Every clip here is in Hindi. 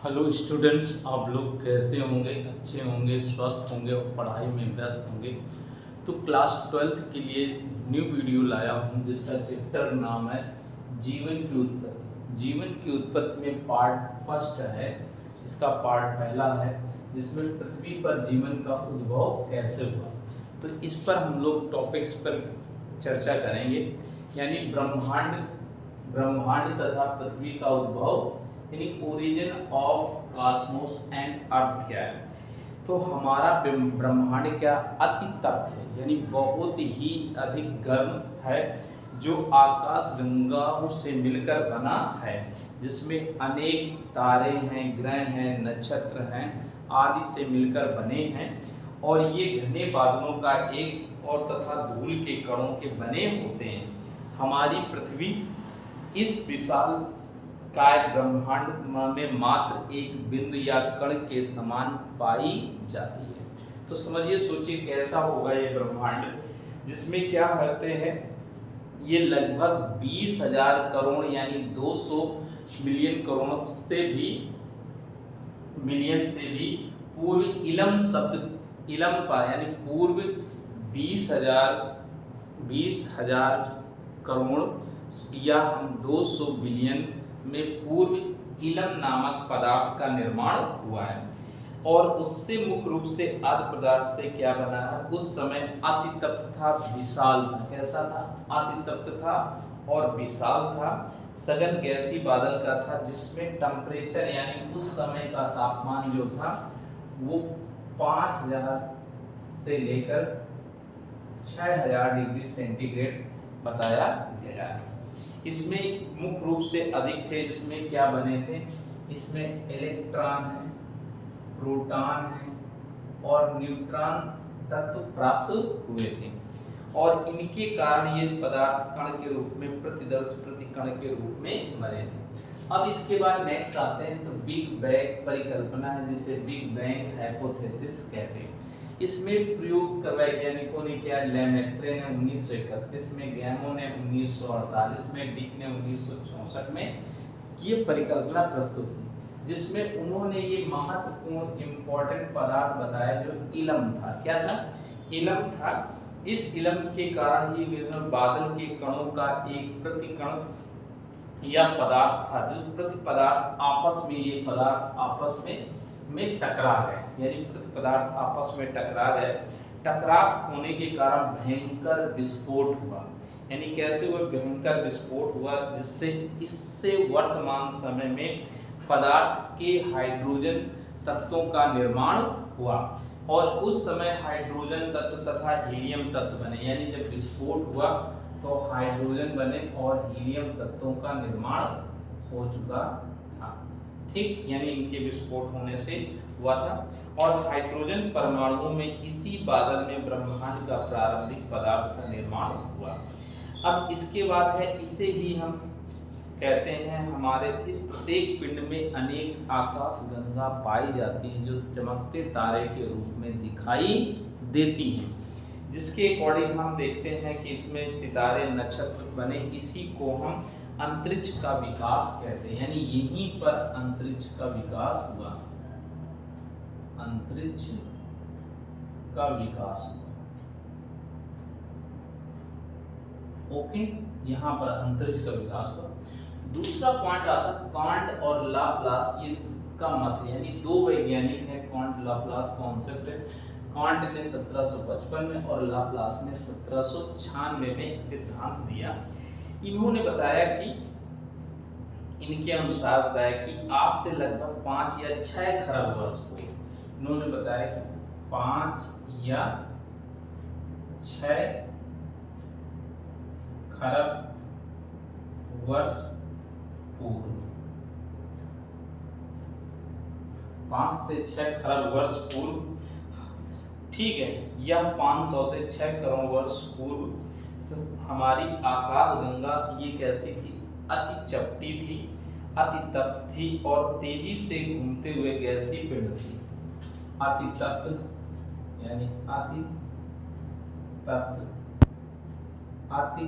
हेलो स्टूडेंट्स, आप लोग कैसे होंगे? अच्छे होंगे, स्वस्थ होंगे और पढ़ाई में व्यस्त होंगे। तो क्लास 12th के लिए न्यू वीडियो लाया हूँ जिसका चैप्टर नाम है जीवन की उत्पत्ति। जीवन की उत्पत्ति में पार्ट फर्स्ट है, इसका पार्ट पहला है जिसमें पृथ्वी पर जीवन का उद्भव कैसे हुआ। तो इस पर हम लोग टॉपिक्स पर चर्चा करेंगे, यानी ब्रह्मांड ब्रह्मांड तथा पृथ्वी का उद्भव, यानी origin of Cosmos and earth क्या है। तो हमारा ब्रह्मांड क्या अति तप्त है, यानी बहुत ही अधिक गर्म है, जो आकाश गंगाओं से मिलकर बना है, जिसमें अनेक तारे हैं, ग्रह हैं, नक्षत्र हैं आदि से मिलकर बने हैं। और ये घने बादलों का एक और तथा धूल के कणों के बने होते हैं। हमारी पृथ्वी इस विशाल काय ब्रह्मांड में मात्र एक बिंदु या कण के समान पाई जाती है। तो समझिए, सोचिए कैसा होगा ये ब्रह्मांड, जिसमें क्या कहते हैं, ये लगभग 20,000 करोड़ यानी 200 मिलियन करोड़ से भी मिलियन से भी पूर्व इलम शब्द इलम पर, यानी पूर्व 20,000 करोड़ या हम 200 बिलियन में पूर्व इलम नामक पदार्थ का निर्माण हुआ है। और उससे मुख्य रूप से आदि पदार्थ से क्या बना है, उस समय अति तप्त था, विशाल था। कैसा था? अति तप्त था और विशाल था। सघन गैसी बादल का था, जिसमें टेम्परेचर यानी उस समय का तापमान जो था वो 5,000 से लेकर 6,000 डिग्री सेंटीग्रेड बताया गया है। इसमें मुख्य रूप से अधिक थे, जिसमें क्या बने थे, इसमें इलेक्ट्रॉन है, प्रोटॉन है और न्यूट्रॉन तत्व प्राप्त हुए थे। और इनके कारण ये पदार्थ कण के रूप में, प्रतिदर्श प्रति कण के रूप में बने थे। अब इसके बाद नेक्स्ट आते हैं, तो बिग बैंग परिकल्पना है, जिसे बिग बैंग हाइपोथेसिस कहते हैं। इसमें प्रयोग वैज्ञानिकों ने किया, लेमेत्रे ने 1931 में, गैमो ने 1948 में, डिक ने 1964 में ये परिकल्पना प्रस्तुत की, जिसमें उन्होंने ये महत्वपूर्ण इंपॉर्टेंट पदार्थ बताया जो इलम था। क्या था? इलम था। इस इलम के कारण ही निर्मल बादल के कणों का एक प्रतिकण या पदार्थ था, जो प्रति पदार्थ आपस में, ये पदार्थ आपस में टकरा गए, यानी प्रति पदार्थ आपस में टकरा गए। टकराव होने के कारण भयंकर विस्फोट हुआ। यानी कैसे हुआ? भयंकर विस्फोट हुआ, जिससे इससे वर्तमान समय में पदार्थ के हाइड्रोजन तत्वों का निर्माण हुआ। और उस समय हाइड्रोजन तत्व तथा हीलियम तत्व बने, यानी जब विस्फोट हुआ तो हाइड्रोजन बने और हीलियम तत्वों का निर्माण हो चुका था। ठीक, यानी इनके विस्फोट होने से हुआ था। और हाइड्रोजन परमाणुओं में इसी बादल में ब्रह्मांड का प्रारंभिक पदार्थ का निर्माण हुआ। अब इसके बाद है, इसे ही हम कहते हैं, हमारे इस प्रत्येक पिंड में अनेक आकाश गंगा पाई जाती हैं, जो चमकते तारे के रूप में दिखाई देती हैं। जिसके अकॉर्डिंग हम देखते हैं कि इसमें सितारे, नक्षत्र बने। इसी को हम अंतरिक्ष का विकास कहते हैं, यानी यहीं पर अंतरिक्ष का विकास हुआ। अंतरिक्ष का विकास हुआ। ओके, यहाँ पर अंतरिक्ष का विकास हुआ। दूसरा पॉइंट आता कांट और लाप्लास का मत है, यानी दो वैज्ञानिक हैं, कांट लाप्लास कॉन्सेप्ट है। कांट ने 1755 में और लाप्लास ने 1796 में सिद्धांत दिया। इन्होंने बताया कि, इनके अनुसार बताया कि आज से लगभग 5 या 6 खरब वर्ष पूर्व, इन्होंने बताया कि 5 या 6 खरब वर्ष पूर्व, 5 से 6 खरब वर्ष पूर्व, ठीक है, यह 500 से 6 करोड़ वर्ष पूर्व हमारी आकाश गंगा ये कैसी थी? अति चपटी थी, अति तप्त थी और तेजी से घूमते हुए गैसीय पिंड थी। अति तप्त यानी अति तप्त, अति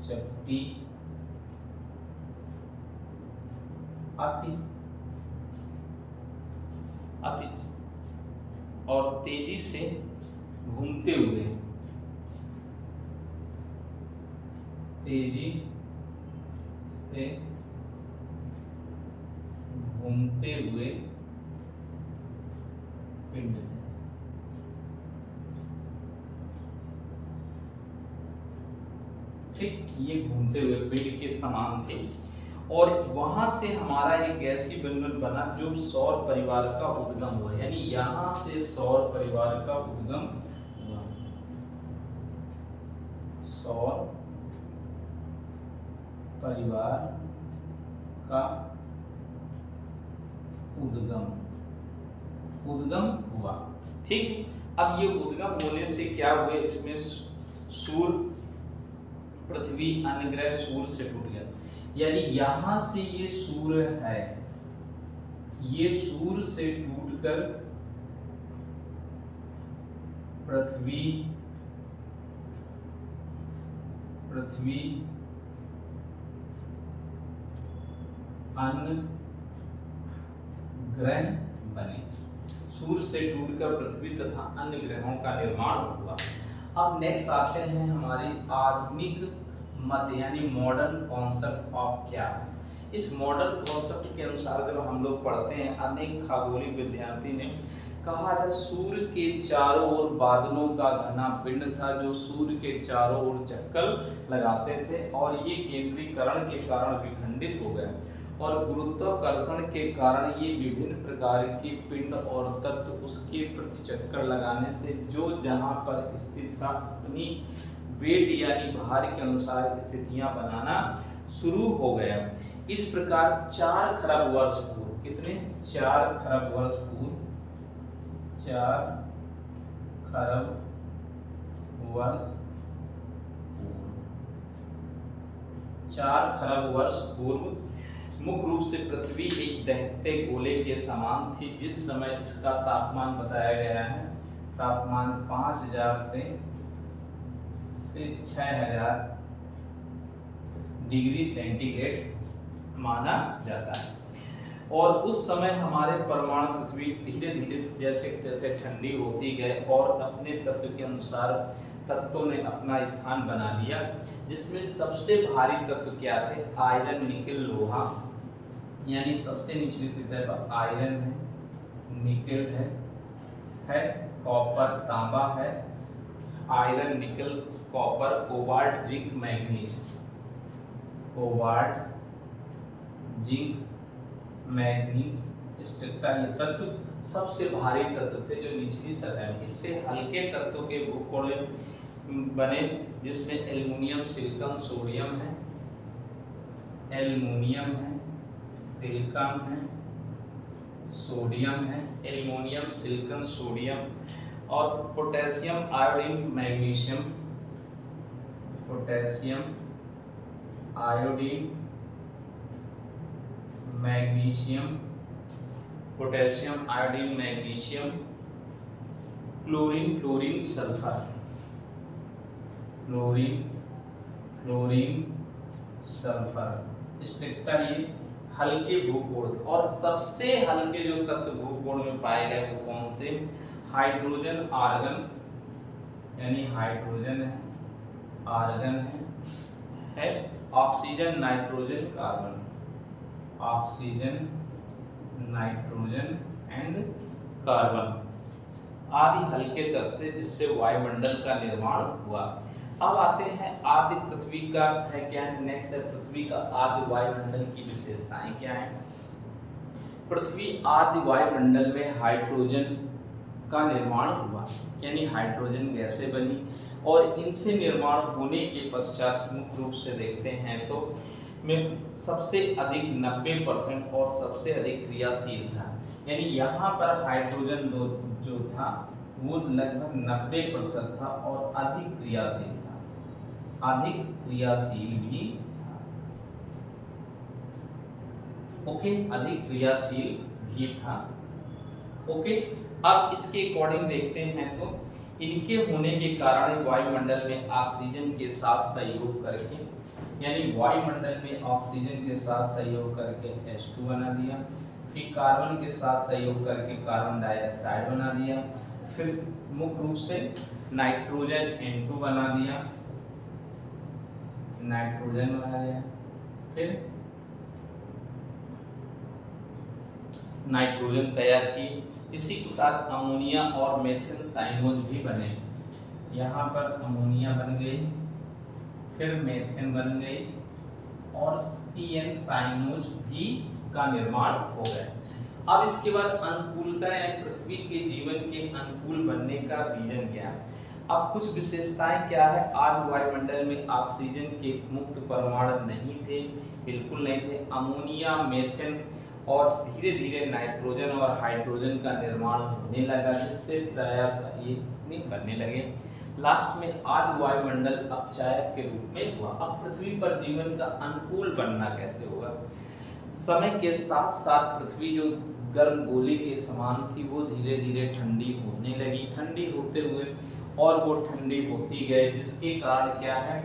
चपटी अति अति और तेजी से घूमते हुए, तेजी से घूमते हुए पिंड थे। ठीक, ये घूमते हुए पिंड के समान थे और वहां से हमारा एक गैसीय बंधन बना जो सौर परिवार का उद्गम हुआ, यानी यहां से सौर परिवार का उद्गम हुआ। सौर परिवार का उद्गम हुआ। ठीक, अब ये उद्गम होने से क्या हुए, इसमें सूर्य, पृथ्वी, अन्य ग्रह सूर्य से टूट गया, यानी यहां से ये सूर्य है, ये सूर्य से टूटकर पृथ्वी अन्य ग्रह बने। सूर्य से टूटकर पृथ्वी तथा अन्य ग्रहों का निर्माण हुआ। अब नेक्स्ट आते हैं हमारे आधुनिक मत यानी मॉडर्न कॉन्सेप्ट ऑफ क्या है। इस मॉडर्न कॉन्सेप्ट के अनुसार जब हम लोग पढ़ते हैं, अनेक खगोलीय विद्यार्थी ने कहा था सूर्य के चारों ओर बादलों का घना पिंड था जो सूर्य के चारों ओर चक्कर लगाते थे और ये केंद्रीकरण के कारण विखंडित हो गए और गुरुत्वाकर्षण के कारण ये विभिन्न प्रकार के पिंड और तत्व उसके प्रति चक्कर लगाने से जो जहां पर स्थित था अपनी वेट यानी भार के अनुसार स्थितियां बनाना शुरू हो गया। इस प्रकार 4 खरब वर्ष पूर्व, कितने, 4 खरब वर्ष पूर्व, 4 खरब वर्ष पूर्व, 4 खरब वर्ष पूर्व मुख्य रूप से पृथ्वी एक दहते गोले के समान थी, जिस समय इसका तापमान बताया गया है, तापमान 5000 से 6000 डिग्री सेंटीग्रेड माना जाता है। और उस समय हमारे परमाणु पृथ्वी धीरे धीरे जैसे जैसे ठंडी होती गए और अपने तत्व के अनुसार तत्वों ने अपना स्थान बना लिया, जिसमें सबसे भारी तत्व क्या थे, आयरन, निकेल, लोहा, यानी सबसे निचली सतह पर आयरन है, निकेल है, कॉपर, तांबा है, iron, nickel, copper, cobalt, zinc, manganese, cobalt, zinc, manganese, स्ट्रिक्टा, ये तत्व सबसे भारी तत्व थे जो निचली सतह में। इससे हल्के तत्वों के भूखोड़ बने जिसमें एल्युमिनियम, सिलिकॉन, सोडियम है, एल्युमिनियम है, सिलिकॉन है, सोडियम है, एल्युमिनियम, सिलिकॉन, सोडियम और potassium, iodine, magnesium, potassium, iodine, magnesium, potassium, iodine, magnesium, chlorine, chlorine, sulphur, chlorine, sulphur, स्ट्रिक्टा, ये हल्के भूगोल। और सबसे हल्के जो तत्व भूगोल में पाए गए वो कौन से, हाइड्रोजन, आर्गन, यानी हाइड्रोजन है, आर्गन है, oxygen, nitrogen, carbon, oxygen, nitrogen and carbon आदि हल्के तत्व जिससे वायुमंडल का निर्माण हुआ। अब आते हैं आदि पृथ्वी का है क्या है, नेक्स्ट है पृथ्वी का आदि वायुमंडल की विशेषताएं क्या है। पृथ्वी आदि वायुमंडल में हाइड्रोजन का निर्माण हुआ, यानी हाइड्रोजन गैसें बनी और इनसे निर्माण होने के पश्चात मुख्य रूप से देखते हैं तो में सबसे अधिक 90% और सबसे अधिक क्रियाशील था, यानी यहाँ पर हाइड्रोजन जो था वो लगभग 90% था और अधिक क्रियाशील था, अधिक क्रियाशील भी था। ओके, अधिक क्रियाशील भी था। ओके, अब इसके अकॉर्डिंग देखते हैं तो इनके होने के कारण वायुमंडल में ऑक्सीजन के साथ सहयोग करके, यानी वायुमंडल में ऑक्सीजन के साथ सहयोग करके H2 बना दिया, फिर कार्बन के साथ सहयोग करके कार्बन डाइऑक्साइड बना दिया, फिर मुख्य रूप से नाइट्रोजन N2 बना दिया, नाइट्रोजन बना दिया, फिर नाइट्रोजन तैयार की। इसी के साथ अमोनिया और मेथिल साइनोज भी बने। यहाँ पर अमोनिया बन गई, फिर मेथिन बन गई और CN साइनोज भी का निर्माण हो गया। अब इसके बाद अनुकूलताएं, पृथ्वी के जीवन के अनुकूल बनने का रीजन क्या है। अब कुछ विशेषताएं क्या है। आज वायुमंडल में ऑक्सीजन के मुक्त परमाणु नहीं थे, बिल्कुल नहीं थे। अमोनिया, मेथिन और धीरे धीरे नाइट्रोजन और हाइड्रोजन का निर्माण होने लगा, जिससे प्रायः ये नहीं बनने लगे। लास्ट में आज वायुमंडल अपचायक के रूप में हुआ। अब पृथ्वी पर जीवन का अनुकूल बनना कैसे होगा। समय के साथ साथ पृथ्वी जो गर्म गोले के समान थी वो धीरे धीरे ठंडी होने लगी, ठंडी होते हुए और वो ठंडी होती गए, जिसके कारण क्या है,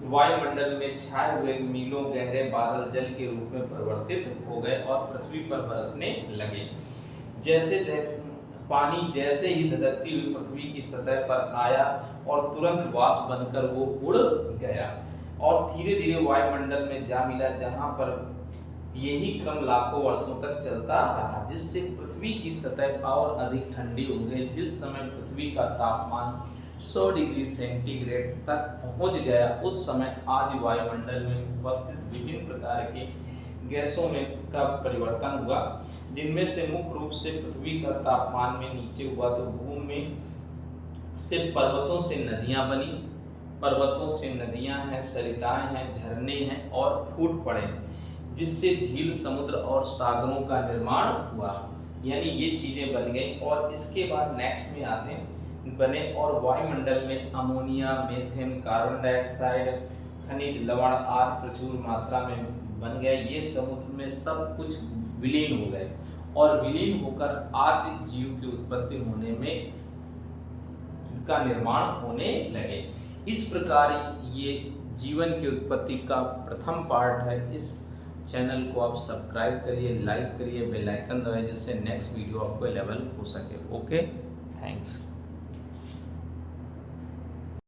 वायुमंडल में छाए हुए मीलों गहरे बादल जल के रूप में परिवर्तित हो गए और पृथ्वी पर बरसने लगे। जैसे पानी जैसे ही धधकती हुई पृथ्वी की सतह पर आया और तुरंत वाष्प बनकर वो उड़ गया और धीरे धीरे वायुमंडल में जा मिला, जहां पर यही क्रम लाखों वर्षों तक चलता रहा, जिससे पृथ्वी की सतह और अधिक ठंडी हो गई। जिस समय पृथ्वी का तापमान 100 डिग्री सेंटीग्रेड तक पहुंच गया, उस समय आज वायुमंडल में उपस्थित विभिन्न प्रकार के गैसों में का परिवर्तन हुआ, जिनमें से मुख्य रूप से पृथ्वी का तापमान में नीचे हुआ तो भूमि में से पर्वतों से नदियां बनी, पर्वतों से नदियां हैं, सरिताएं हैं, झरने हैं और फूट पड़े, जिससे झील, समुद्र और सागरों का निर्माण हुआ, यानी ये चीजें बन गई। और इसके बाद नेक्स्ट में आते हैं बने और वायुमंडल में अमोनिया, मेथिन, कार्बन डाइऑक्साइड, खनिज, लवण आदि प्रचुर मात्रा में बन गए। ये समुद्र में सब कुछ विलीन हो गए और विलीन होकर आदि जीव की उत्पत्ति होने में का निर्माण होने लगे। इस प्रकार ये जीवन की उत्पत्ति का प्रथम पार्ट है। इस चैनल को आप सब्सक्राइब करिए, लाइक करिए, बेल आइकन दबाइए, जिससे नेक्स्ट वीडियो आपको अवेलेबल हो सके। Okay, thanks.